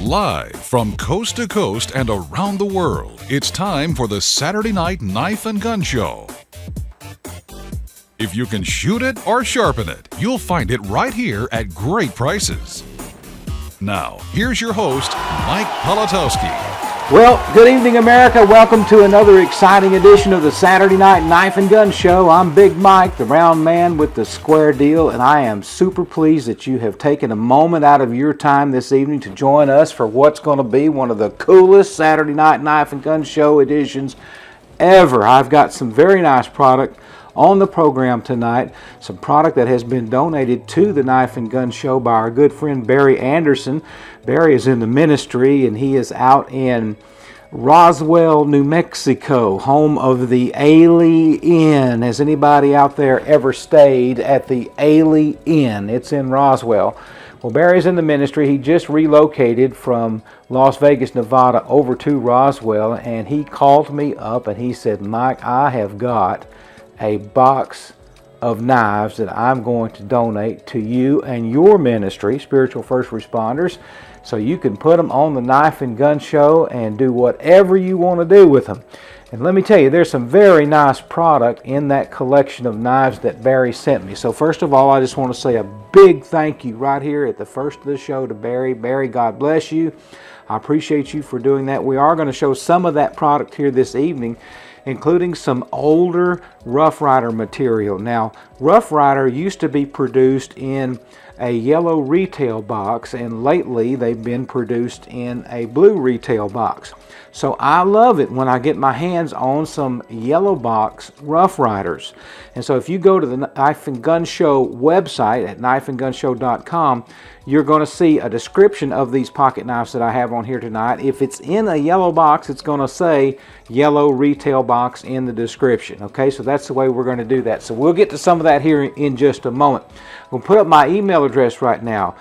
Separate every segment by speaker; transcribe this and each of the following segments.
Speaker 1: Live from coast to coast and around the world, it's time for the Saturday Night Knife and Gun Show. If you can shoot it or sharpen it, you'll find it right here at great prices. Now, here's your host, Mike Politowski.
Speaker 2: Well, good evening, America. Welcome to another exciting edition of the Saturday Night Knife and Gun Show. I'm Big Mike, the round man with the square deal, and I am super pleased that you have taken a moment out of your time this evening to join us for what's going to be one of the coolest Saturday Night Knife and Gun Show editions ever. I've got some very nice product on the program tonight, some product that has been donated to the Knife and Gun Show by our good friend Barry Anderson. Barry is in the ministry, and he is out in Roswell, New Mexico, home of the Ailey Inn. Has anybody out there ever stayed at the Ailey Inn? It's in Roswell. Well, Barry's in the ministry. He just relocated from Las Vegas, Nevada over to Roswell, and he called me up and he said, Mike, I have got a box of knives that I'm going to donate to you and your ministry, Spiritual First Responders, so you can put them on the Knife and Gun Show and do whatever you want to do with them. And let me tell you, there's some very nice product in that collection of knives that Barry sent me. So first of all, I just want to say a big thank you right here at the first of the show to Barry. Barry, God bless you. I appreciate you for doing that. We are going to show some of that product here this evening, including some older Rough Rider material. Now, Rough Rider used to be produced in a yellow retail box, and lately they've been produced in a blue retail box. So I love it when I get my hands on some yellow box Rough Riders. And so if you go to the Knife and Gun Show website at knifeandgunshow.com, you're going to see a description of these pocket knives that I have on here tonight. If it's in a yellow box, it's going to say yellow retail box in the description. Okay, so that's the way we're going to do that. So we'll get to some of that here in just a moment. We'll put up my email address right now.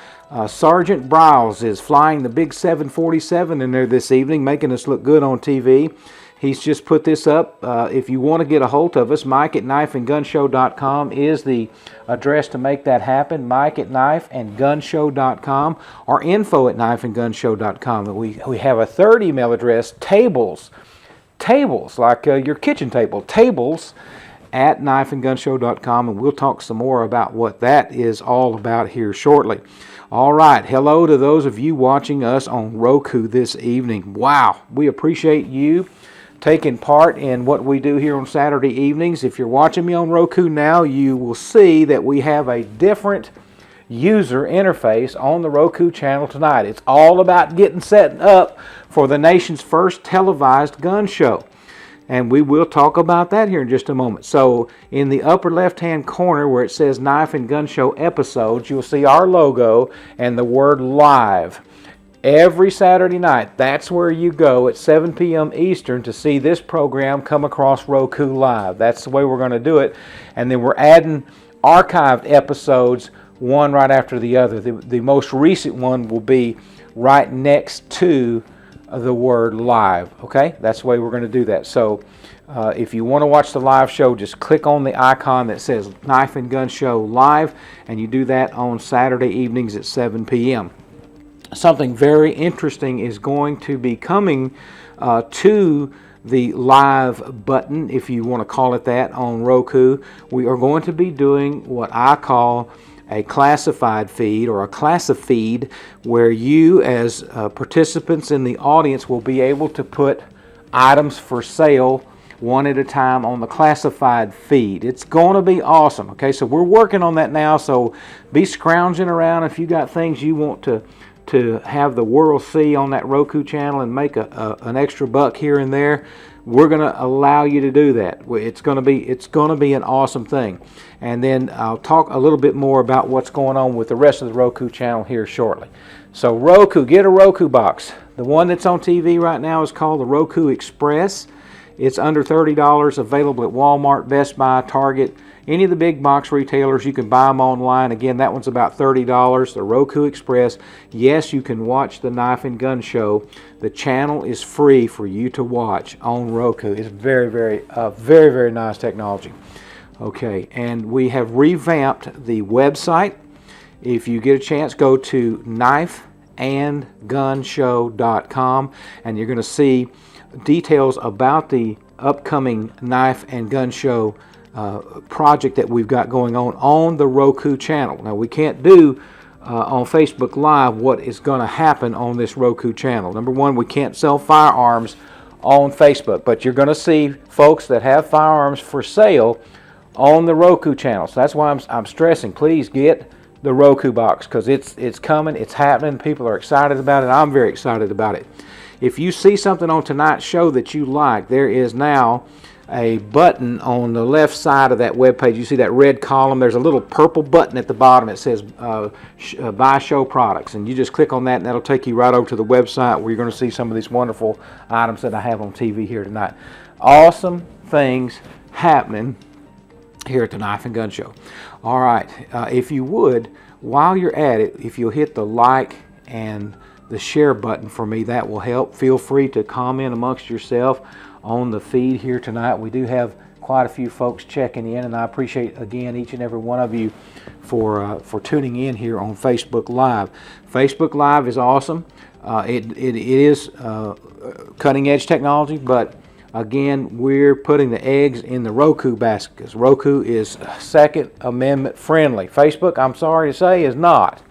Speaker 2: Sergeant Browse is flying the big 747 in there this evening, making us look good on TV. He's just put this up. If you want to get a hold of us, Mike at knifeandgunshow.com is the address to make that happen. Mike at knifeandgunshow.com or info at knifeandgunshow.com. We have a third email address, tables like your kitchen table, tables at knifeandgunshow.com, and we'll talk some more about what that is all about here shortly. All right, hello to those of you watching us on Roku this evening. Wow, we appreciate you taking part in what we do here on Saturday evenings. If you're watching me on Roku now, you will see that we have a different user interface on the Roku channel tonight. It's all about getting set up for the nation's first televised gun show. And we will talk about that here in just a moment. So in the upper left-hand corner where it says Knife and Gun Show episodes, you'll see our logo and the word live. Every Saturday night, that's where you go at 7 p.m. Eastern to see this program come across Roku Live. That's the way we're going to do it. And then we're adding archived episodes, one right after the other. The most recent one will be right next to the word live. Okay, that's the way we're going to do that. So if you want to watch the live show, just click on the icon that says Knife and Gun Show Live, and you do that on Saturday evenings at 7 p.m. Something very interesting is going to be coming to the live button, if you want to call it that, on Roku. We are going to be doing what I call a classified feed or a classifeed, where you as participants in the audience will be able to put items for sale one at a time on the classified feed. It's going to be awesome. Okay, so we're working on that now, so be scrounging around if you got things you want to have the world see on that Roku channel and make an extra buck here and there. We're going to allow you to do that. It's going to be an awesome thing. And then I'll talk a little bit more about what's going on with the rest of the Roku channel here shortly. So Roku, get a Roku box. The one that's on TV right now is called the Roku Express. It's under $30, available at Walmart, Best Buy, Target, any of the big box retailers. You can buy them online. Again, that one's about $30. The Roku Express. Yes, you can watch the Knife and Gun Show. The channel is free for you to watch on Roku. It's very, very nice technology. Okay, and we have revamped the website. If you get a chance, go to knifeandgunshow.com, and you're going to see details about the upcoming Knife and Gun Show project that we've got going on the Roku channel. Now, we can't do on Facebook Live what is going to happen on this Roku channel. Number one, we can't sell firearms on Facebook, but you're going to see folks that have firearms for sale on the Roku channel. So that's why I'm stressing, please get the Roku box, because it's coming, it's happening, people are excited about it, I'm very excited about it. If you see something on tonight's show that you like, there is now a button on the left side of that web page. You see that red column, there's a little purple button at the bottom that says buy show products, and you just click on that and that'll take you right over to the website where you're going to see some of these wonderful items that I have on TV here tonight. Awesome things happening here at the Knife and Gun Show. All right, if you would, while you're at it, if you'll hit the like and the share button for me, that will help. Feel free to comment amongst yourself on the feed here tonight. We do have quite a few folks checking in, and I appreciate again each and every one of you for tuning in here on Facebook Live. Facebook Live is awesome. It is cutting edge technology, but again, we're putting the eggs in the Roku basket, because Roku is Second Amendment friendly. Facebook, I'm sorry to say, is not.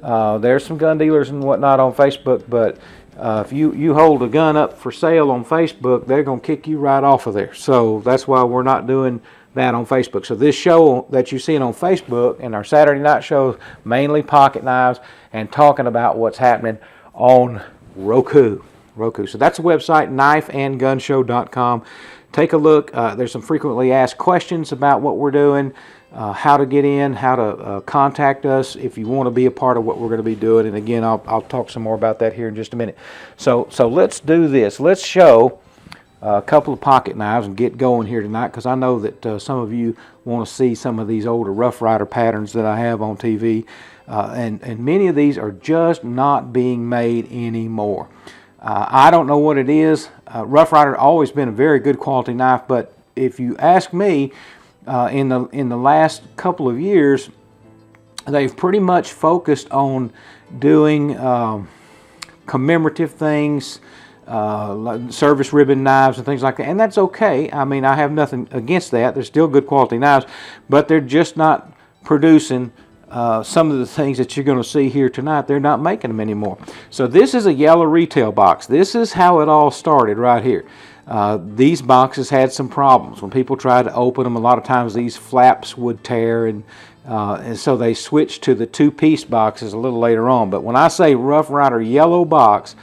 Speaker 2: There's some gun dealers and whatnot on Facebook, but if you hold a gun up for sale on Facebook, they're going to kick you right off of there. So that's why we're not doing that on Facebook. So this show that you're seeing on Facebook and our Saturday night shows, mainly pocket knives and talking about what's happening on Roku. So that's the website, knifeandgunshow.com. Take a look. There's some frequently asked questions about what we're doing, how to get in, how to contact us if you want to be a part of what we're going to be doing. And again, I'll talk some more about that here in just a minute. So let's do this. Let's show a couple of pocket knives and get going here tonight, because I know that some of you want to see some of these older Rough Rider patterns that I have on TV. And many of these are just not being made anymore. I don't know what it is. Rough Rider always been a very good quality knife, but if you ask me, in the last couple of years, they've pretty much focused on doing commemorative things, like service ribbon knives and things like that, and that's okay. I mean, I have nothing against that. They're still good quality knives, but they're just not producing some of the things that you're going to see here tonight. They're not making them anymore. So this is a yellow retail box. This is how it all started right here. These boxes had some problems. When people tried to open them, a lot of times these flaps would tear, and so they switched to the two-piece boxes a little later on. But when I say Rough Rider yellow box,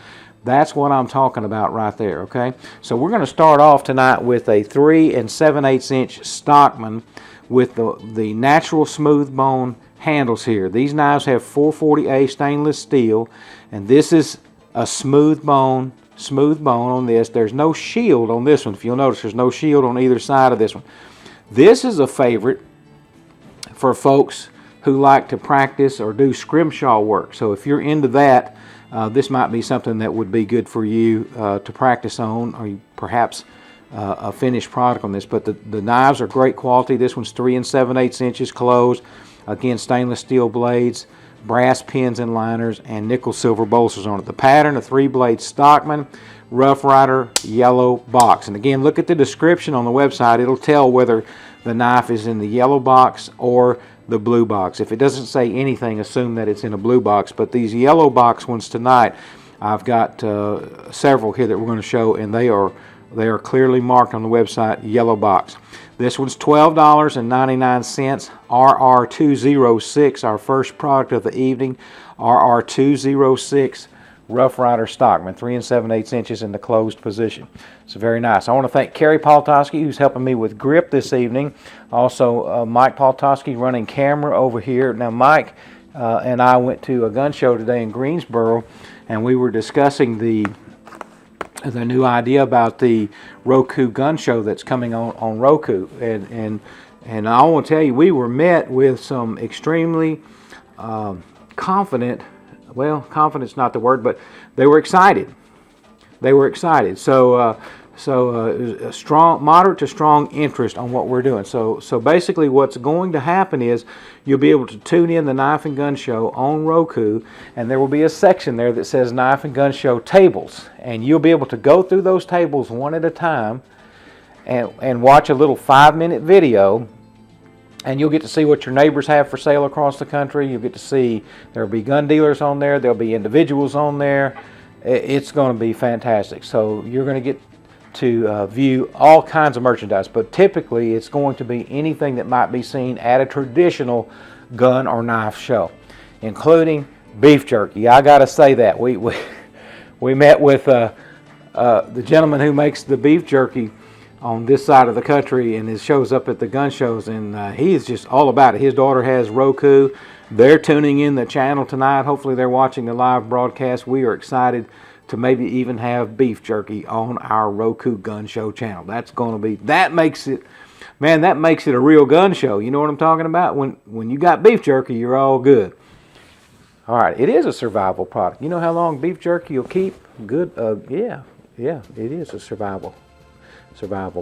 Speaker 2: that's what I'm talking about right there, okay? So we're going to start off tonight with a 3 7/8 inch Stockman with the natural smooth bone handles here. These knives have 440A stainless steel, and this is a smooth bone on this. There's no shield on this one. If you'll notice, there's no shield on either side of this one. This is a favorite for folks who like to practice or do scrimshaw work. So if you're into that, this might be something that would be good for you to practice on, or perhaps a finished product on this. But the knives are great quality. This one's 3 7/8 inches closed. Again, stainless steel blades, brass pins and liners, and nickel silver bolsters on it. The pattern, a 3-blade Stockman Rough Rider yellow box. And again, look at the description on the website. It'll tell whether the knife is in the yellow box or the blue box. If it doesn't say anything, assume that it's in a blue box. But these yellow box ones tonight, I've got several here that we're going to show, and they are clearly marked on the website, yellow box. This one's $12.99, RR206, our first product of the evening, RR206 Rough Rider Stockman, 3 7/8 inches in the closed position. It's very nice. I want to thank Kerry Paltosky, who's helping me with grip this evening. Also, Mike Paltosky running camera over here. Now, Mike and I went to a gun show today in Greensboro, and we were discussing the new idea about the Roku gun show that's coming on Roku, and I want to tell you, we were met with some extremely confident. Well, confident's not the word, but they were excited. So So a strong, moderate to strong interest on what we're doing. So basically what's going to happen is you'll be able to tune in the Knife and Gun Show on Roku, and there will be a section there that says Knife and Gun Show tables. And you'll be able to go through those tables one at a time and watch a little 5-minute video. And you'll get to see what your neighbors have for sale across the country. You'll get to see there'll be gun dealers on there. There'll be individuals on there. It's going to be fantastic. So you're going to get to view all kinds of merchandise, but typically it's going to be anything that might be seen at a traditional gun or knife show, including beef jerky. I got to say that we met with the gentleman who makes the beef jerky on this side of the country, and it shows up at the gun shows, and he is just all about it. His daughter has Roku. They're tuning in the channel tonight. Hopefully they're watching the live broadcast. We are excited to maybe even have beef jerky on our Roku gun show channel. That's going to be, that makes it a real gun show. You know what I'm talking about? When you got beef jerky, you're all good. All right, it is a survival product. You know how long beef jerky will keep? Good. Yeah, it is a survival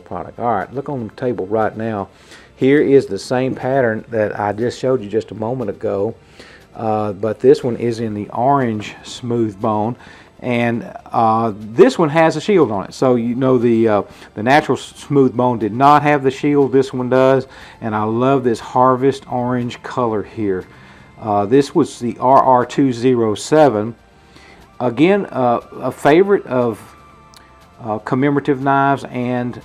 Speaker 2: product. All right, look on the table right now. Here is the same pattern that I just showed you just a moment ago, but this one is in the orange smooth bone. And this one has a shield on it. So you know the natural smooth bone did not have the shield. This one does. And I love this harvest orange color here. This was the RR207. Again, a favorite of commemorative knives and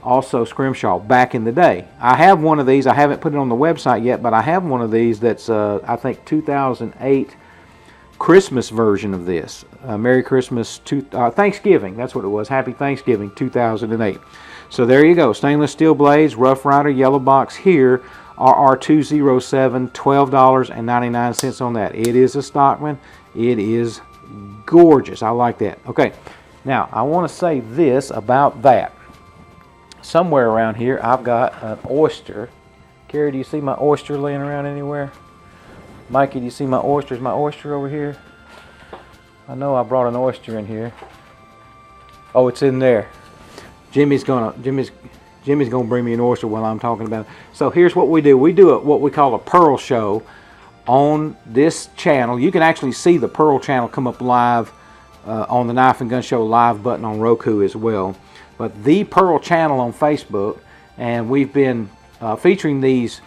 Speaker 2: also scrimshaw back in the day. I have one of these. I haven't put it on the website yet, but I have one of these that's I think 2008 Christmas version of this. Merry Christmas, Thanksgiving, that's what it was. Happy Thanksgiving 2008. So there you go. Stainless steel blades, Rough Rider yellow box here, RR207, $12.99 on that. It is a Stockman. It is gorgeous. I like that. Okay, now I want to say this about that. Somewhere around here I've got an oyster. Carrie, do you see my oyster laying around anywhere? Mikey, do you see my oyster? Is my oyster over here? I know I brought an oyster in here. Oh, it's in there. Jimmy's gonna bring me an oyster while I'm talking about it. So here's what we do. We do what we call a pearl show on this channel. You can actually see the pearl channel come up live on the Knife and Gun Show live button on Roku as well. But the pearl channel on Facebook, and we've been featuring these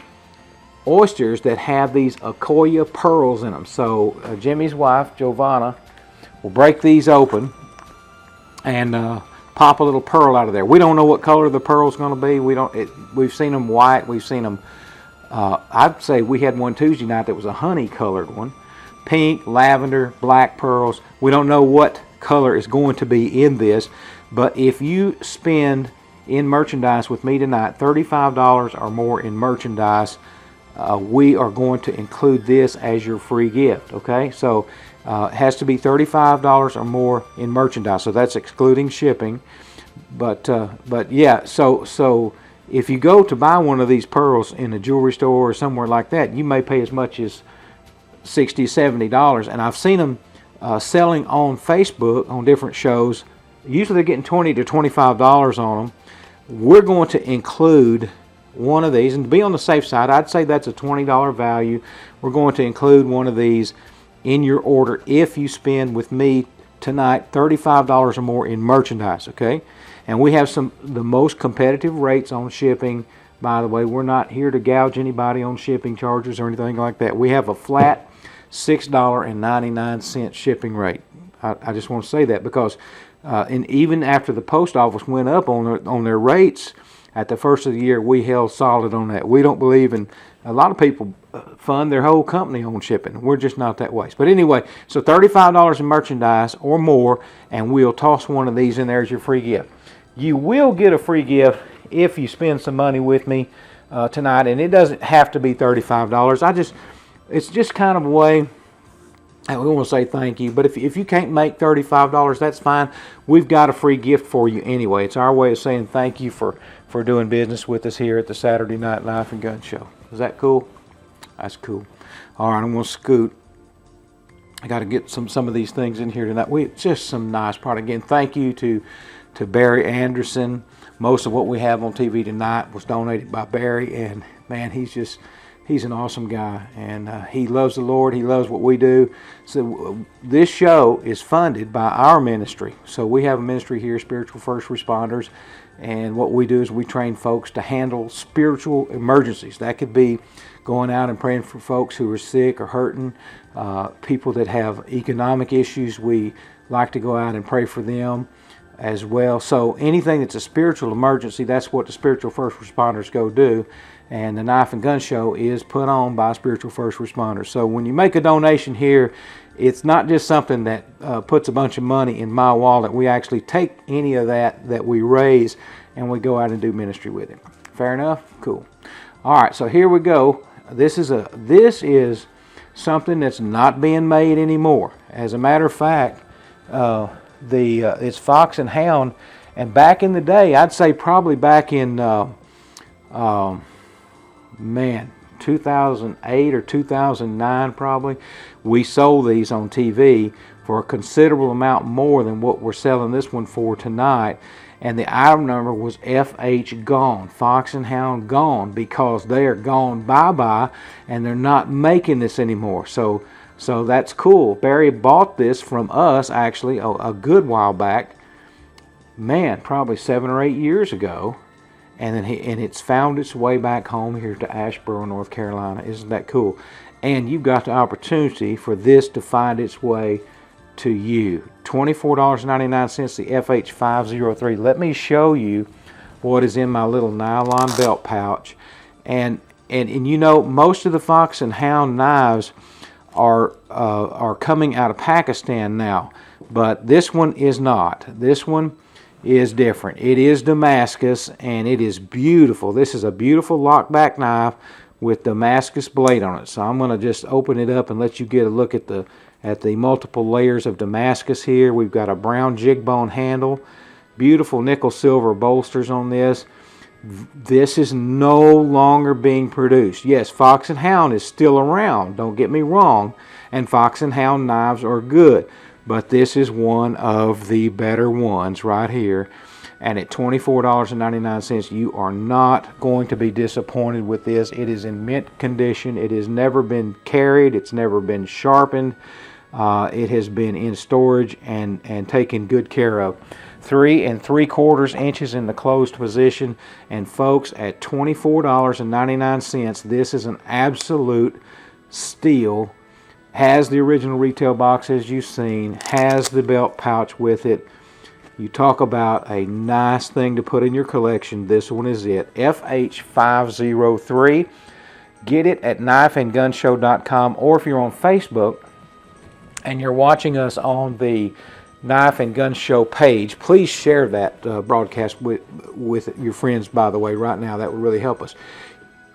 Speaker 2: oysters that have these Akoya pearls in them. So Jimmy's wife, Giovanna, will break these open and pop a little pearl out of there. We don't know what color the pearl's going to be. We've seen them white. We've seen them. I'd say we had one Tuesday night that was a honey-colored one, pink, lavender, black pearls. We don't know what color is going to be in this, but if you spend in merchandise with me tonight, $35 or more in merchandise, we are going to include this as your free gift. Okay, so it has to be $35 or more in merchandise, so that's excluding shipping. But yeah, so if you go to buy one of these pearls in a jewelry store or somewhere like that, you may pay as much as $60, $70, and I've seen them selling on Facebook on different shows. Usually they're getting $20 to $25 on them. We're going to include one of these, and to be on the safe side, I'd say that's a $20 value. We're going to include one of these in your order if you spend with me tonight $35 or more in merchandise. Okay, and we have the most competitive rates on shipping. By the way, we're not here to gouge anybody on shipping charges or anything like that. We have a flat $6.99 shipping rate. I just want to say that because and even after the post office went up on their rates at the first of the year, we held solid on that. We don't believe in, a lot of people fund their whole company on shipping. We're just not that way. But anyway, so $35 in merchandise or more, and we'll toss one of these in there as your free gift. You will get a free gift if you spend some money with me tonight, and it doesn't have to be $35. It's just kind of a way. We want to say thank you, but if you can't make $35, that's fine. We've got a free gift for you anyway. It's our way of saying thank you for doing business with us here at the Saturday Night Knife and Gun Show. Is that cool? That's cool. All right, I'm going to scoot. I got to get some of these things in here tonight. Just some nice product. Again, thank you to to Barry Anderson. Most of what we have on TV tonight was donated by Barry, and man, he's an awesome guy, and he loves the Lord. He loves what we do. So this show is funded by our ministry. So we have a ministry here, Spiritual First Responders, and what we do is we train folks to handle spiritual emergencies. That could be going out and praying for folks who are sick or hurting, people that have economic issues. We like to go out and pray for them as well. So anything that's a spiritual emergency, that's what the Spiritual First Responders go do. And the Knife and Gun Show is put on by Spiritual First Responders. So when you make a donation here, it's not just something that puts a bunch of money in my wallet. We actually take any of that we raise and we go out and do ministry with it. Fair enough? Cool. All right, so here we go. This is something that's not being made anymore. As a matter of fact, it's Fox and Hound, and back in the day, I'd say probably back in 2008 or 2009 probably, we sold these on TV for a considerable amount more than what we're selling this one for tonight. And the item number was FH gone, Fox and Hound gone, because they are gone bye-bye and they're not making this anymore. So that's cool. Barry bought this from us actually a good while back, man, probably 7 or 8 years ago. And then it's found its way back home here to Asheboro, North Carolina. Isn't that cool? And you've got the opportunity for this to find its way to you. $24.99, the FH503. Let me show you what is in my little nylon belt pouch. And you know, most of the Fox and Hound knives are coming out of Pakistan now, but this one is not. This one is different. It is Damascus, and it is beautiful. This is a beautiful lockback knife with Damascus blade on it. So I'm going to just open it up and let you get a look at the multiple layers of Damascus here. We've got a brown jig bone handle, beautiful nickel silver bolsters on this. This is no longer being produced. Yes, Fox and Hound is still around, don't get me wrong, and Fox and Hound knives are good, but this is one of the better ones right here. And at $24.99, you are not going to be disappointed with this. It is in mint condition. It has never been carried. It's never been sharpened. It has been in storage and taken good care of. 3 3/4 inches in the closed position. And folks, at $24.99, this is an absolute steal. Has the original retail box as you've seen. Has the belt pouch with it. You talk about a nice thing to put in your collection. This one is it. FH503. Get it at knifeandgunshow.com, or if you're on Facebook and you're watching us on the Knife and Gun Show page, please share that broadcast with your friends, by the way, right now. That would really help us.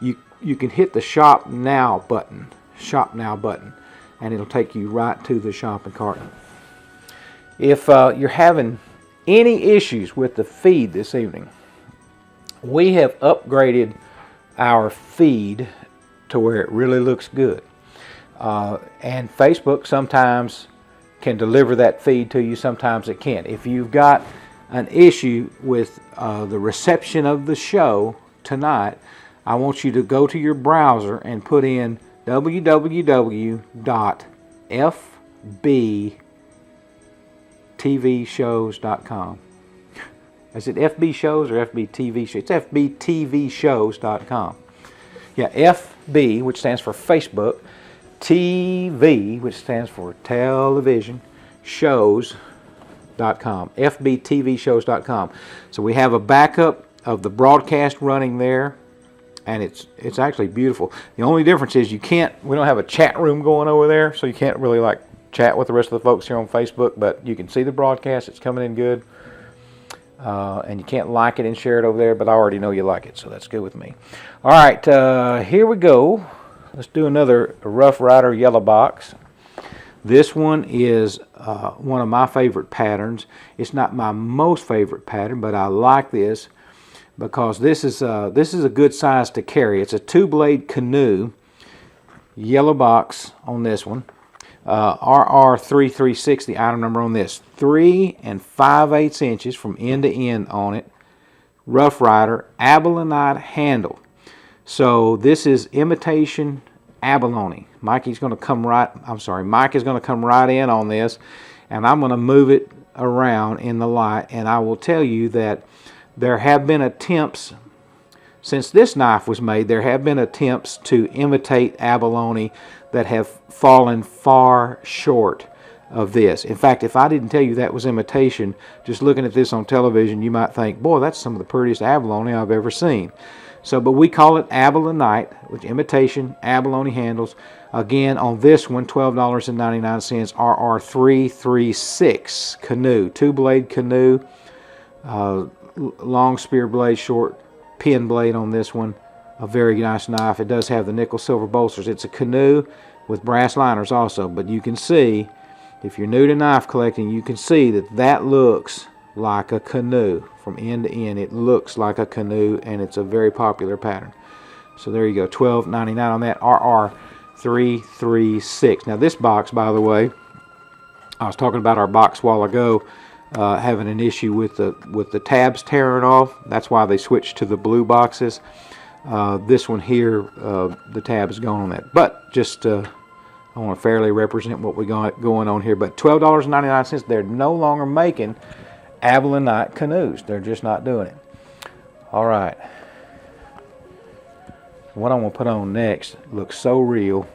Speaker 2: You can hit the Shop Now button, and it'll take you right to the shopping cart. If you're having any issues with the feed this evening, we have upgraded our feed to where it really looks good. And Facebook sometimes can deliver that feed to you, sometimes it can't. If you've got an issue with the reception of the show tonight, I want you to go to your browser and put in www.fbtvshows.com. Is it FB Shows or FB TV Shows? It's FBTVshows.com. Yeah, FB, which stands for Facebook, TV, which stands for television, shows.com. FBTVshows.com. So we have a backup of the broadcast running there, and it's actually beautiful. The only difference is we don't have a chat room going over there, so you can't really like chat with the rest of the folks here on Facebook, but you can see the broadcast. It's coming in good. And you can't like it and share it over there, but I already know you like it, so that's good with me. All right, here we go. Let's do another Rough Rider yellow box. This one is one of my favorite patterns. It's not my most favorite pattern, but I like this because this is a good size to carry. It's a 2-blade canoe yellow box on this one. RR336, the item number on this. 3 5/8 inches from end to end on it. Rough Rider abalonite handle. So this is imitation abalone. Mike is going to come right in on this, and I'm going to move it around in the light, and I will tell you that there have been attempts, since this knife was made, there have been attempts to imitate abalone that have fallen far short of this. In fact, if I didn't tell you that was imitation, just looking at this on television, you might think, boy, that's some of the prettiest abalone I've ever seen. So, but we call it abalonite, which imitation abalone handles. Again, on this one, $12.99, RR336 canoe, 2-blade canoe, long spear blade, short pin blade on this one. A very nice knife. It does have the nickel silver bolsters. It's a canoe with brass liners also, but you can see, if you're new to knife collecting, you can see that that looks like a canoe from end to end. It looks like a canoe, and it's a very popular pattern. So there you go, $12.99 on that RR336. Now this box, by the way, I was talking about our box a while ago, having an issue with the tabs tearing off. That's why they switched to the blue boxes. This one here, the tab is gone on that. But just I want to fairly represent what we got going on here. But $12.99, they're no longer making abalonite canoes. They're just not doing it. All right. What I'm going to put on next looks so real.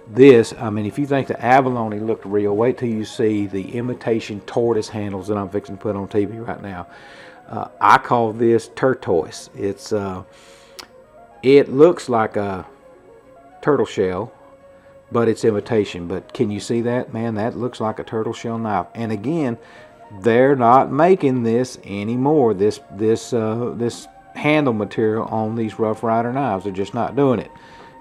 Speaker 2: This, I mean, if you think the abalone looked real, wait till you see the imitation tortoise handles that I'm fixing to put on TV right now. I call this turquoise. It looks like a turtle shell, but it's imitation. But can you see that? Man, that looks like a turtle shell knife. And again, they're not making this anymore. This handle material on these Rough Rider knives. They're just not doing it.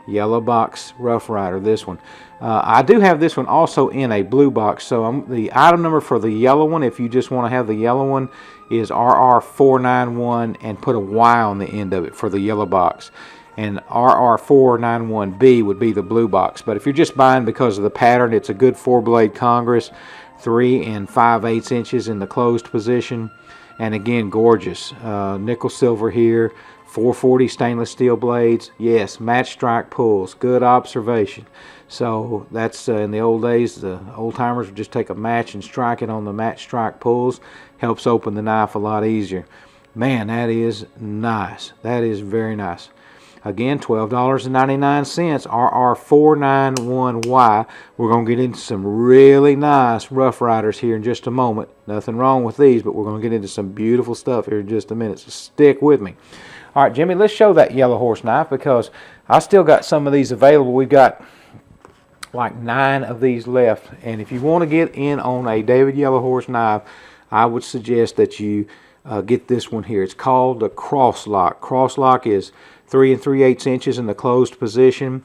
Speaker 2: Yellow box Rough Rider, this one. I do have this one also in a blue box. So the item number for the yellow one, if you just want to have the yellow one, is RR491 and put a Y on the end of it for the yellow box. And RR491B would be the blue box. But if you're just buying because of the pattern, it's a good 4-blade Congress, 3 5/8 inches in the closed position. And again, gorgeous. Nickel silver here, 440 stainless steel blades. Yes, match strike pulls. Good observation. So that's in the old days, the old timers would just take a match and strike it on the match strike pulls. Helps open the knife a lot easier. Man, that is nice. That is very nice. Again, $12.99, RR491Y. We're going to get into some really nice Rough Riders here in just a moment. Nothing wrong with these, but we're going to get into some beautiful stuff here in just a minute, so stick with me. All right, Jimmy, let's show that yellow horse knife because I still got some of these available. We've got like 9 of these left, and if you want to get in on a David Yellow Horse knife, I would suggest that you get this one here. It's called the Cross Lock. Cross Lock is 3 3/8 inches in the closed position.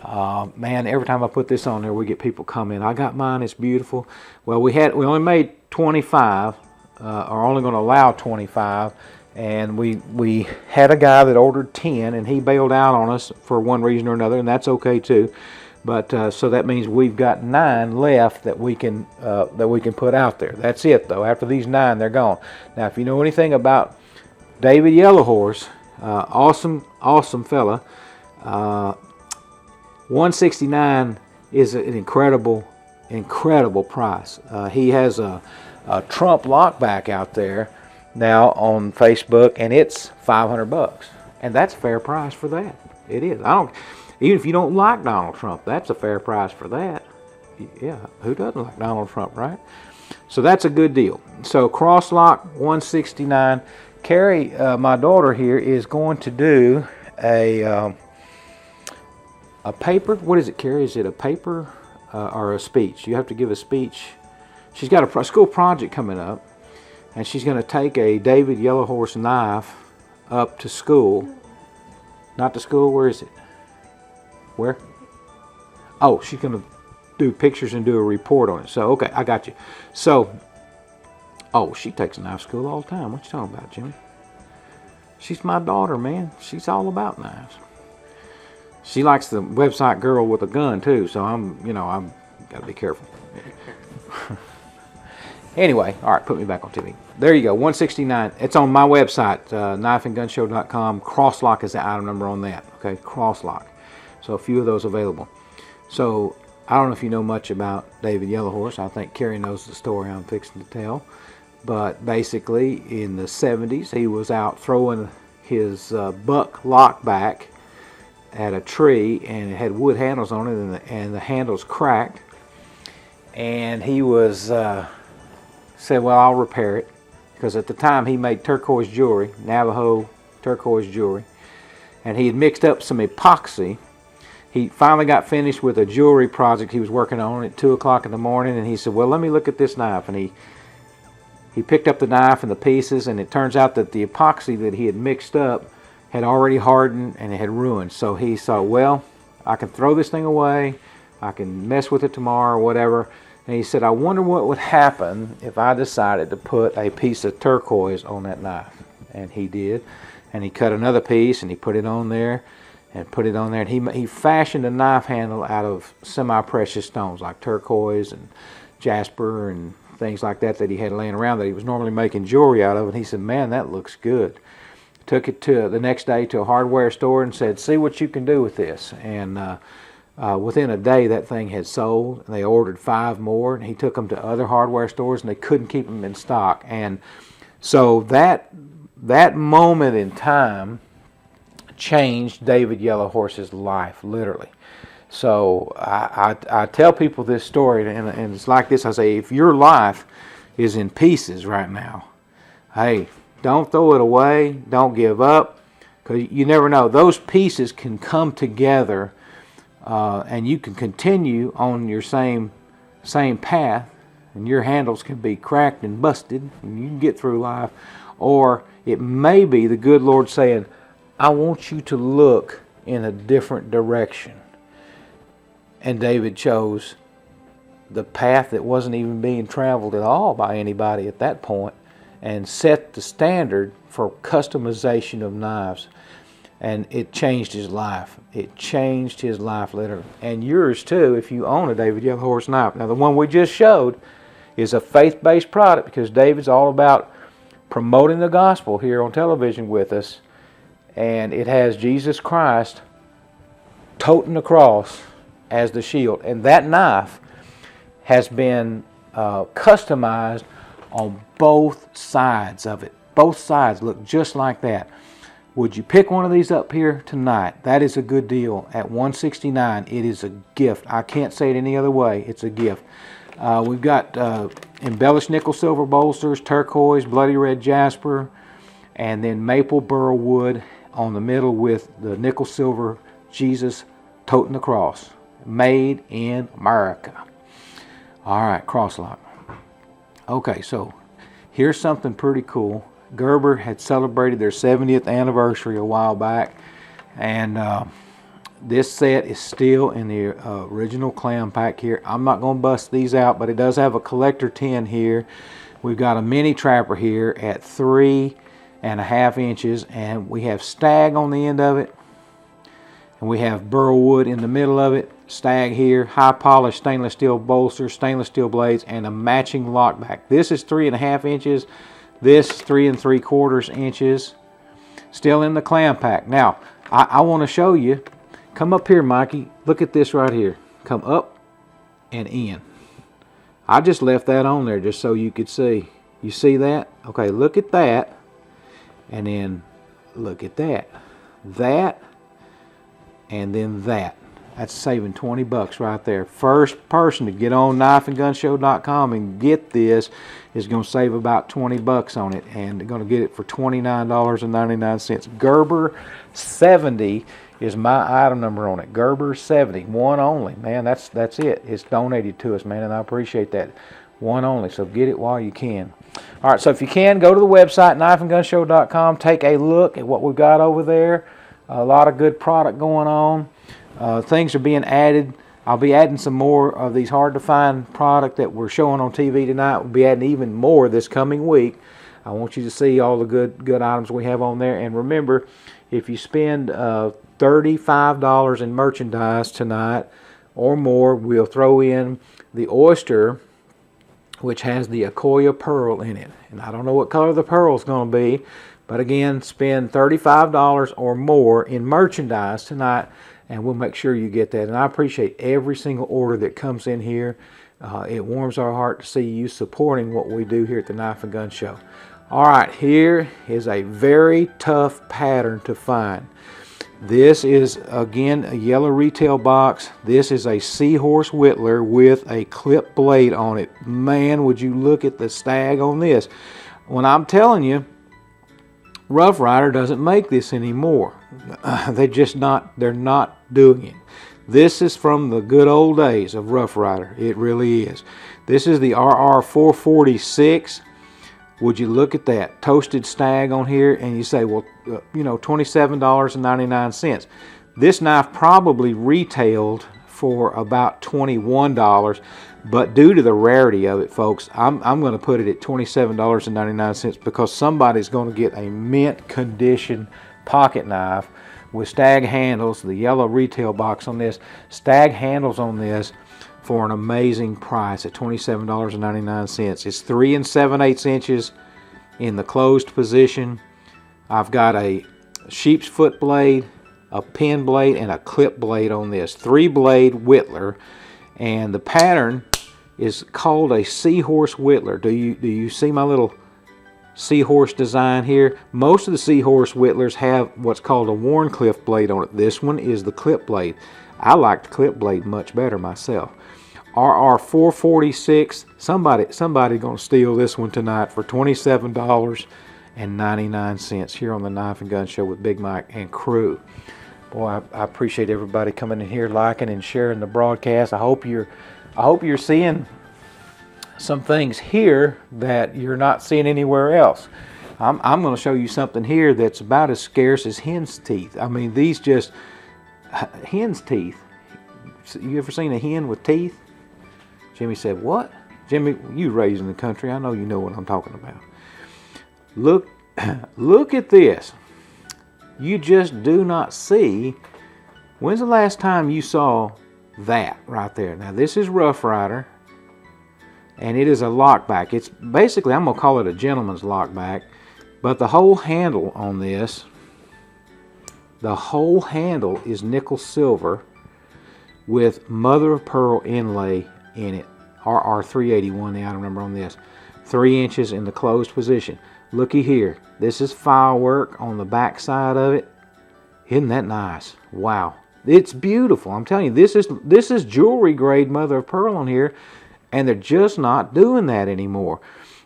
Speaker 2: Man, every time I put this on there, we get people come in. I got mine. It's beautiful. Well, we only made 25, are only going to allow 25, and we had a guy that ordered 10, and he bailed out on us for one reason or another, and that's okay too. But so that means we've got 9 left that we can put out there. That's it though. After these 9, they're gone. Now, if you know anything about David Yellow Horse, awesome fella. $169 is an incredible price. He has a Trump lockback out there now on Facebook, and it's $500, and that's a fair price for that. It is. Even if you don't like Donald Trump, that's a fair price for that. Yeah, who doesn't like Donald Trump, right? So that's a good deal. So cross lock, $169. Carrie, my daughter here, is going to do a paper. What is it, Carrie? Is it a paper or a speech? You have to give a speech. She's got a school project coming up, and she's going to take a David Yellow Horse knife up to school. Not to school. Where is it? Where? Oh, she's going to do pictures and do a report on it. So, okay, I got you. So, oh, she takes knife school all the time. What you talking about, Jimmy? She's my daughter, man. She's all about knives. She likes the website Girl with a Gun, too. So, I'm Got to be careful. Anyway, all right, put me back on TV. There you go, 169. It's on my website, knifeandgunshow.com. Crosslock is the item number on that. Okay, Crosslock. So a few of those available. So I don't know if you know much about David Yellowhorse. I think Carrie knows the story I'm fixing to tell. But basically, in the 70s, he was out throwing his buck lockback at a tree, and it had wood handles on it, and the handles cracked. And he was said, well, I'll repair it. Because at the time, he made turquoise jewelry, Navajo turquoise jewelry. And he had mixed up some epoxy. He finally got finished with a jewelry project he was working on at 2 o'clock in the morning, and he said, well, let me look at this knife. And he picked up the knife and the pieces, and it turns out that the epoxy that he had mixed up had already hardened and it had ruined. So he thought, well, I can throw this thing away, I can mess with it tomorrow or whatever. And he said, I wonder what would happen if I decided to put a piece of turquoise on that knife. And he did. And he cut another piece and he put it on there and put it on there. And he fashioned a knife handle out of semi-precious stones like turquoise and jasper and things like that he had laying around that he was normally making jewelry out of. And he said, man, that looks good. Took it to the next day to a hardware store and said, see what you can do with this. And within a day, that thing had sold. And they ordered 5 more, and he took them to other hardware stores, and they couldn't keep them in stock. And so that moment in time changed David Yellowhorse's life, literally. So I tell people this story, and it's like this. I say, if your life is in pieces right now, hey, don't throw it away. Don't give up, because you never know. Those pieces can come together, and you can continue on your same path, and your handles can be cracked and busted, and you can get through life. Or it may be the good Lord saying, I want you to look in a different direction. And David chose the path that wasn't even being traveled at all by anybody at that point, and set the standard for customization of knives. And it changed his life. It changed his life, literally. And yours too, if you own a David Yellowhorse knife. Now, the one we just showed is a faith-based product, because David's all about promoting the gospel here on television with us. And it has Jesus Christ toting the cross as the shield. And that knife has been customized on both sides of it. Both sides look just like that. Would you pick one of these up here tonight? That is a good deal at $169. It is a gift. I can't say it any other way. It's a gift. We've got embellished nickel silver bolsters, turquoise, bloody red jasper, and then maple burl wood on the middle with the nickel silver Jesus toting the cross. Made in America. All right, Crosslock. Okay, so here's something pretty cool. Gerber had celebrated their 70th anniversary a while back, and this set is still in the original clam pack here. I'm not going to bust these out, but it does have a collector tin here. We've got a mini trapper here at 3.5 inches, and we have stag on the end of it, and we have burl wood in the middle of it, stag here, high polished stainless steel bolsters, stainless steel blades, and a matching lockback. This is 3.5 inches. This 3 3/4 inches. Still in the clam pack. Now, I want to show you. Come up here, Mikey. Look at this right here. Come up and in. I just left that on there just so you could see. You see that? Okay, look at that. And then look at that. That. And then that. That's saving $20 right there. First person to get on knifeandgunshow.com and get this is going to save about $20 on it, and they're going to get it for $29.99. Gerber 70 is my item number on it. Gerber 70, one only. Man, that's it. It's donated to us, man, and I appreciate that. One only, so get it while you can. All right, so if you can, go to the website, knifeandgunshow.com. Take a look at what we've got over there. A lot of good product going on. Things are being added. I'll be adding some more of these hard-to-find product that we're showing on TV tonight. We'll be adding even more this coming week. I want you to see all the good items we have on there. And remember, if you spend $35 in merchandise tonight, or more. We'll throw in the oyster, which has the Akoya pearl in it. And I don't know what color the pearl is going to be, but again, spend $35 or more in merchandise tonight, and we'll make sure you get that. And I appreciate every single order that comes in here. It warms our heart to see you supporting what we do here at the Knife and Gun Show. All right, here is a very tough pattern to find. This is, again, a yellow retail box. This is a Seahorse Whittler with a clip blade on it. Man, would you look at the stag on this. When I'm telling you, Rough Rider doesn't make this anymore. They're not doing it. This is from the good old days of Rough Rider. It really is. This is the RR446. Would you look at that toasted stag on here, and you say, well, $27.99. This knife probably retailed for about $21, but due to the rarity of it, folks, I'm going to put it at $27.99 because somebody's going to get a mint condition pocket knife with stag handles, the yellow retail box on this, stag handles on this, for an amazing price at $27.99. It's 3 7/8 inches in the closed position. I've got a sheep's foot blade, a pin blade, and a clip blade on this. 3-blade Whittler, and the pattern is called a Seahorse Whittler. Do you see my little seahorse design here? Most of the Seahorse Whittlers have what's called a Warncliffe blade on it. This one is the clip blade. I like the clip blade much better myself. RR446. Somebody gonna steal this one tonight for $27.99 here on the Knife and Gun Show with Big Mike and crew. Boy, I appreciate everybody coming in here, liking and sharing the broadcast. I hope you're seeing some things here that you're not seeing anywhere else. I'm going to show you something here that's about as scarce as hen's teeth. I mean, these just hen's teeth. You ever seen a hen with teeth? Jimmy said, what? Jimmy, you raised in the country. I know you know what I'm talking about. Look at this. You just do not see. When's the last time you saw that right there? Now, this is Rough Rider, and it is a lockback. It's basically, I'm going to call it a gentleman's lockback, but the whole handle on this, the whole handle is nickel silver with mother of pearl inlay in it. RR381, the item number on this. 3 inches in the closed position. Looky here. This is file work on the back side of it. Isn't that nice? Wow. It's beautiful. I'm telling you, this is jewelry grade mother of pearl on here, and they're just not doing that anymore.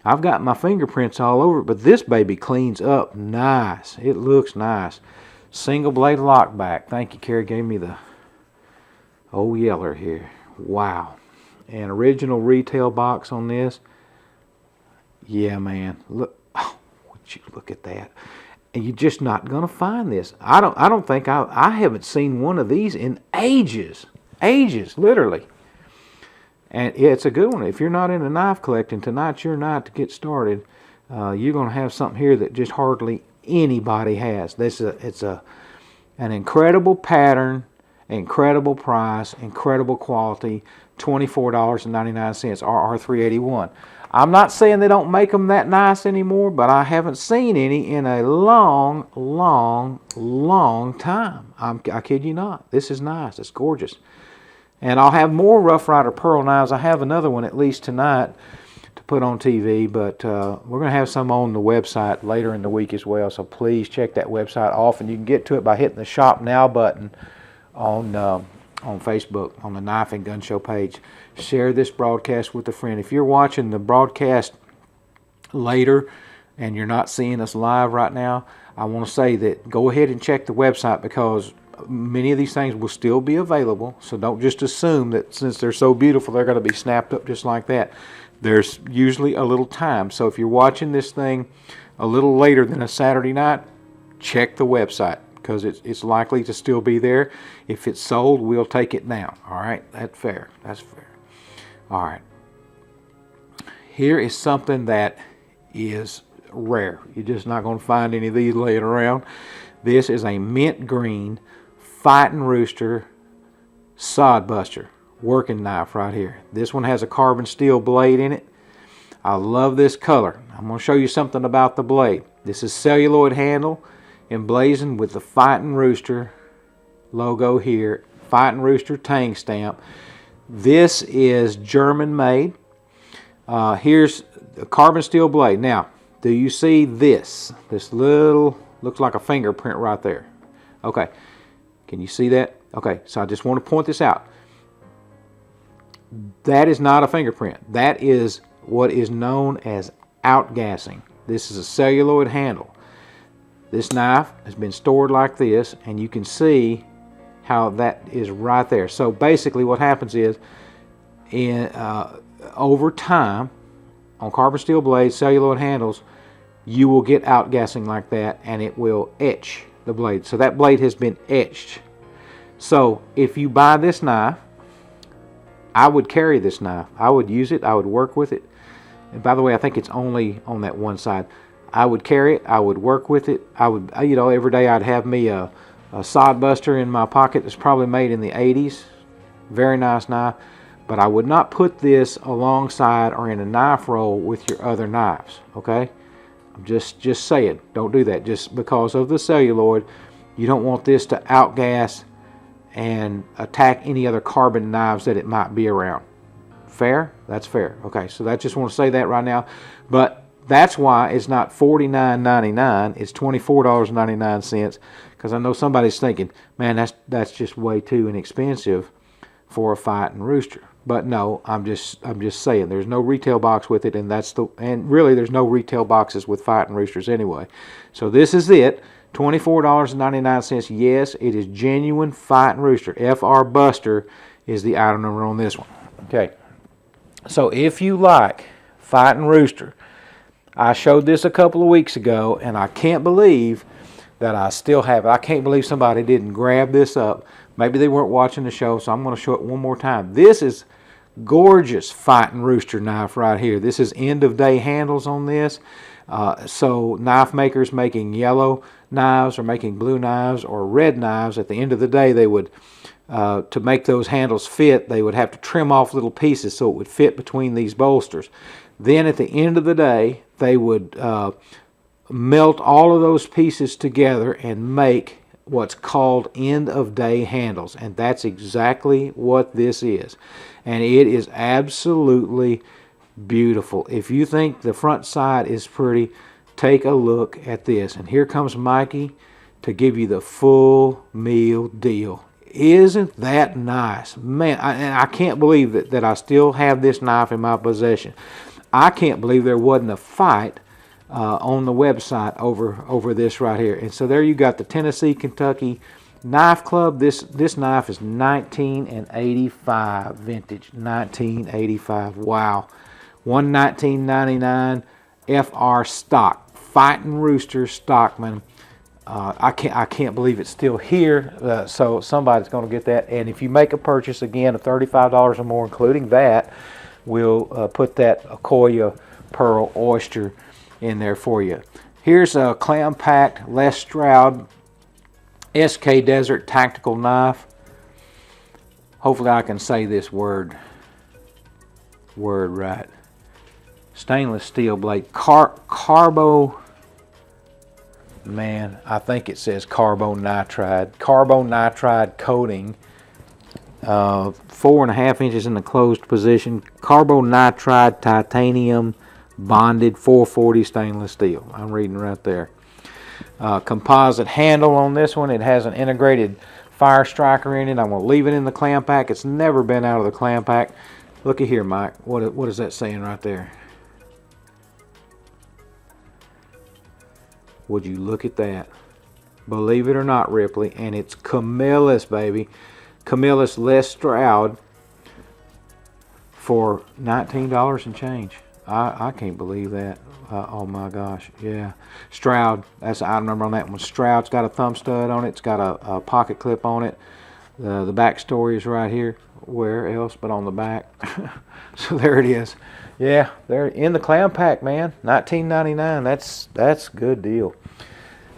Speaker 2: I've got my fingerprints all over it, but this baby cleans up nice. It looks nice. Single blade lockback. Thank you, Carrie. Gave me the old yeller here. Wow. An original retail box on this. Yeah, man. Look. Oh, would you look at that? And you're just not going to find this. I don't think I haven't seen one of these in ages. Ages, literally. And yeah, it's a good one. If you're not into knife collecting, tonight's your night to get started. You're going to have something here that just hardly anybody has. It's an incredible pattern, incredible price, incredible quality. $24.99, RR381. I'm not saying they don't make them that nice anymore, but I haven't seen any in a long, long, long time. I kid you not. This is nice. It's gorgeous. And I'll have more Rough Rider pearl knives. I have another one at least tonight to put on TV, but we're going to have some on the website later in the week as well, so please check that website off, and you can get to it by hitting the Shop Now button on Facebook, on the Knife and Gun Show page. Share this broadcast with a friend. If you're watching the broadcast later and you're not seeing us live right now, I want to say that go ahead and check the website, because many of these things will still be available. So don't just assume that since they're so beautiful, they're going to be snapped up just like that. There's usually a little time. So if you're watching this thing a little later than a Saturday night, check the website, because it's likely to still be there. If it's sold, we'll take it down. All right, that's fair. That's fair. All right. Here is something that is rare. You're just not going to find any of these laying around. This is a mint green Fighting Rooster Sod Buster. working knife right here. This one has a carbon steel blade in it. I love this color. I'm going to show you something about the blade. This is celluloid handle emblazoned with the Fighting Rooster logo here. Fighting Rooster tang stamp. This is German made. Here's a carbon steel blade. Now, do you see this? This little, looks like a fingerprint right there. Okay, can you see that? Okay, so I just want to point this out. That is not a fingerprint. That is what is known as outgassing. This is a celluloid handle. This knife has been stored like this, and you can see how that is right there. So basically what happens is, over time, on carbon steel blades, celluloid handles, you will get outgassing like that, and it will etch the blade. So that blade has been etched. So if you buy this knife, I would carry this knife. I would use it. I would work with it. And by the way, I think it's only on that one side. I would carry it. I would work with it. I would, you know, every day I'd have me a sod buster in my pocket that's probably made in the 80s. Very nice knife. But I would not put this alongside or in a knife roll with your other knives. Okay? I'm just saying, don't do that. Just because of the celluloid, you don't want this to outgas and attack any other carbon knives that it might be around. Fair? That's fair. Okay, so I just want to say that right now. But that's why it's not $49.99. It's $24.99. Because I know somebody's thinking, man, that's just way too inexpensive for a Fighting Rooster. But no, I'm just saying there's no retail box with it, and really there's no retail boxes with Fighting Roosters anyway. So this is it. $24.99. Yes, it is genuine Fighting Rooster. FR Buster is the item number on this one. Okay. So if you like Fighting Rooster, I showed this a couple of weeks ago, and I can't believe that I still have it. I can't believe somebody didn't grab this up. Maybe they weren't watching the show, so I'm going to show it one more time. This is gorgeous Fighting Rooster knife right here. This is end of day handles on this. So knife makers making yellow knives or making blue knives or red knives, at the end of the day, they would, to make those handles fit, they would have to trim off little pieces so it would fit between these bolsters. Then at the end of the day, they would melt all of those pieces together and make what's called end of day handles, and that's exactly what this is, and it is absolutely beautiful. If you think the front side is pretty, take a look at this. And here comes Mikey to give you the full meal deal. Isn't that nice? Man, I can't believe that I still have this knife in my possession. I can't believe there wasn't a fight on the website over this right here. And so there you got the Tennessee, Kentucky Knife Club. This knife is 1985 vintage. 1985. Wow. $119.99 FR stock. Fighting Rooster Stockman. I can't believe it's still here. So somebody's going to get that. And if you make a purchase again of $35 or more, including that, we'll put that Akoya Pearl Oyster in there for you. Here's a clam-packed Les Stroud SK Desert Tactical Knife. Hopefully I can say this word right. Stainless steel blade. Carbo, man, I think it says carbonitride. Carbonitride coating. 4.5 inches in the closed position. Carbonitride titanium bonded 440 stainless steel. I'm reading right there. Composite handle on this one. It has an integrated fire striker in it. I'm going to leave it in the clam pack. It's never been out of the clam pack. Looky here, Mike. What is that saying right there? Would you look at that? Believe it or not, Ripley, and it's Camillus, baby. Camillus Les Stroud for $19 and change. I can't believe that. Oh my gosh, yeah. Stroud, that's the item number on that one. Stroud's got a thumb stud on it. It's got a pocket clip on it. The back story is right here. Where else but on the back? So there it is. Yeah, they're in the clam pack, man. $19.99. That's a good deal.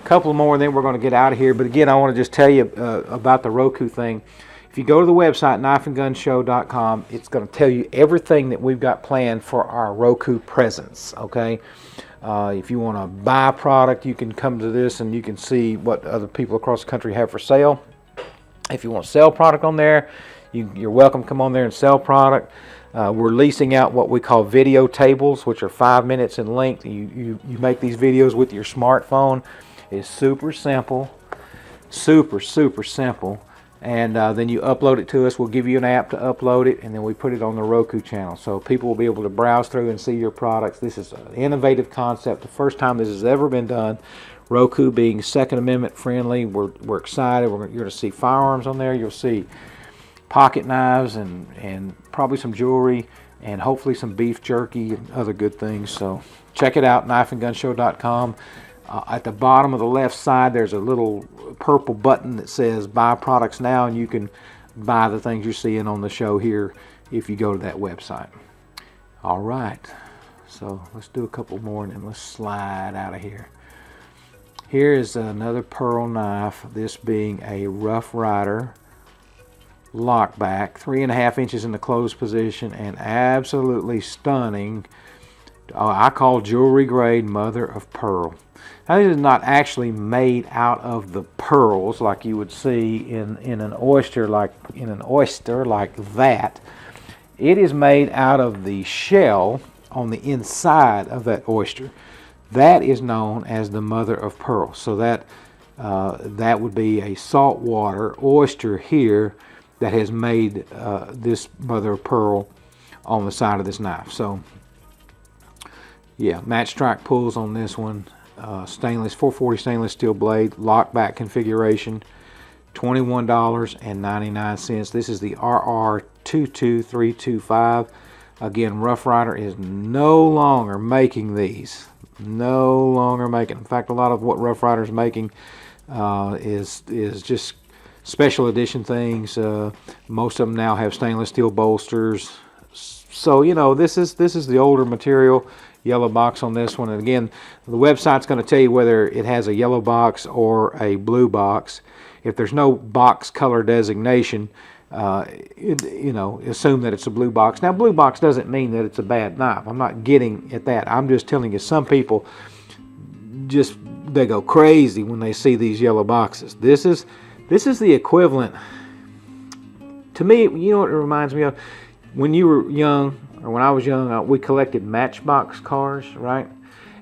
Speaker 2: A couple more, and then we're going to get out of here. But again, I want to just tell you about the Roku thing. If you go to the website, knifeandgunshow.com, it's going to tell you everything that we've got planned for our Roku presence, okay? If you want to buy a product, you can come to this and you can see what other people across the country have for sale. If you want to sell product on there, you're welcome to come on there and sell product. We're leasing out what we call video tables, which are 5 minutes in length. You make these videos with your smartphone. It's super simple, super simple. And then you upload it to us. We'll give you an app to upload it, and then we put it on the Roku channel. So people will be able to browse through and see your products. This is an innovative concept. The first time this has ever been done. Roku being Second Amendment friendly. We're excited. You're going to see firearms on there. You'll see pocket knives and probably some jewelry and hopefully some beef jerky and other good things. So check it out, knifeandgunshow.com. At the bottom of the left side, there's a little purple button that says Buy Products Now, and you can buy the things you're seeing on the show here if you go to that website. All right, so let's do a couple more, and then let's slide out of here. Here is another pearl knife, this being a Rough Rider lockback, 3.5 inches in the closed position, and absolutely stunning. I call jewelry grade mother of pearl. Now, this is not actually made out of the pearls like you would see in an oyster like that. It is made out of the shell on the inside of that oyster. That is known as the mother of pearl. So that would be a saltwater oyster here that has made this mother of pearl on the side of this knife. So yeah, match strike pulls on this one. Stainless 440 stainless steel blade, lockback configuration, $21.99. This is the RR22325. Again, Rough Rider is no longer making these. No longer making. In fact, a lot of what Rough Rider is making is just special edition things. Most of them now have stainless steel bolsters. So you know, this is the older material. Yellow box on this one, and again, the website's going to tell you whether it has a yellow box or a blue box. If there's no box color designation, assume that it's a blue box. Now, blue box doesn't mean that it's a bad knife. I'm not getting at that. I'm just telling you, some people they go crazy when they see these yellow boxes. This is the equivalent. To me, you know what it reminds me of? When you were young, or when I was young, we collected Matchbox cars, right?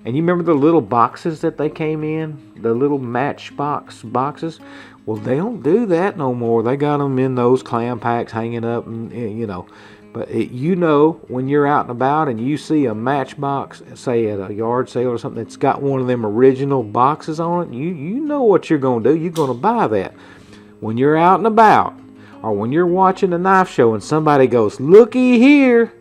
Speaker 2: And you remember the little boxes that they came in? The little Matchbox boxes? Well, they don't do that no more. They got them in those clam packs hanging up, and But when you're out and about and you see a Matchbox, say at a yard sale or something, that's got one of them original boxes on it, you know what you're going to do. You're going to buy that. When you're out and about, or when you're watching a knife show and somebody goes, "Looky here,"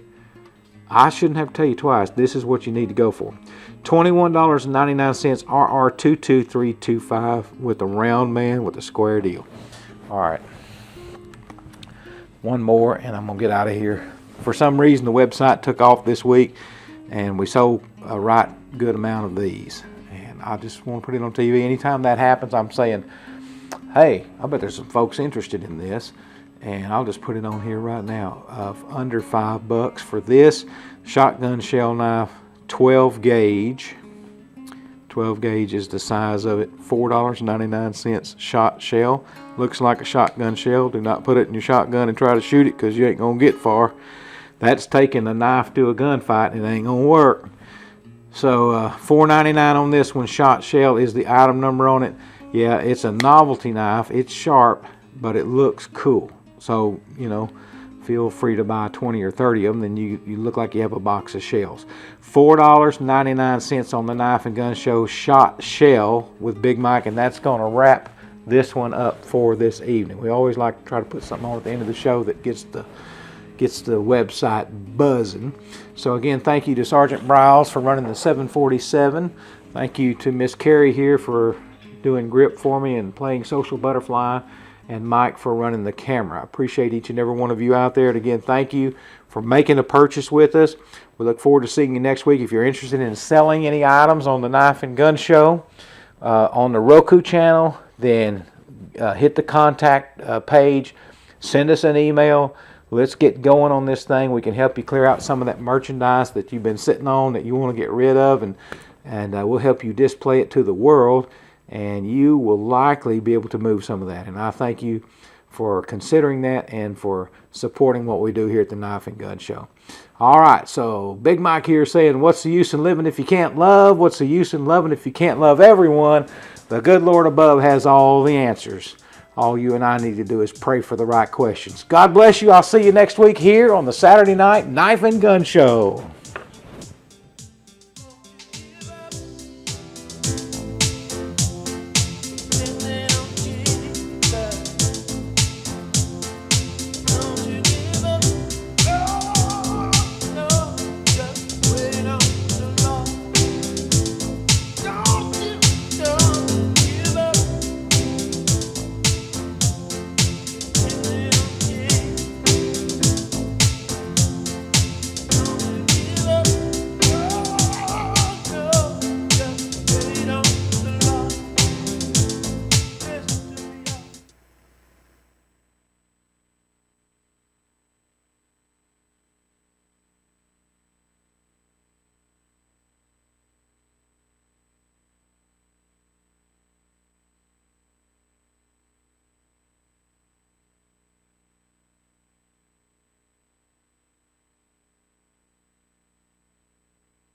Speaker 2: I shouldn't have to tell you twice. This is what you need to go for. $21.99 RR22325 with the round man with the square deal. All right. One more and I'm going to get out of here. For some reason, the website took off this week and we sold a right good amount of these. And I just want to put it on TV. Anytime that happens, I'm saying, hey, I bet there's some folks interested in this. And I'll just put it on here right now of under $5 for this shotgun shell knife, 12 gauge. 12 gauge is the size of it. $4.99 shot shell. Looks like a shotgun shell. Do not put it in your shotgun and try to shoot it, because you ain't gonna get far. That's taking a knife to a gunfight and it ain't gonna work. So $4.99 on this one. Shot shell is the item number on it. Yeah, it's a novelty knife. It's sharp, but it looks cool. So, feel free to buy 20 or 30 of them, then you look like you have a box of shells. $4.99 on the Knife and Gun Show shot shell with Big Mike, and that's going to wrap this one up for this evening. We always like to try to put something on at the end of the show that gets the website buzzing. So again, thank you to Sergeant Briles for running the 747. Thank you to Miss Carrie here for doing grip for me and playing Social Butterfly, and Mike for running the camera. I appreciate each and every one of you out there. And again, thank you for making a purchase with us. We look forward to seeing you next week. If you're interested in selling any items on the Knife and Gun Show on the Roku channel, then hit the contact page. send us an email. Let's get going on this thing. We can help you clear out some of that merchandise that you've been sitting on that you want to get rid of, and we'll help you display it to the world, and you will likely be able to move some of that. And I thank you for considering that and for supporting what we do here at the Knife and Gun Show. All right, so Big Mike here saying, what's the use in living if you can't love? What's the use in loving if you can't love everyone? The good Lord above has all the answers. All you and I need to do is pray for the right questions. God bless you. I'll see you next week here on the Saturday Night Knife and Gun Show.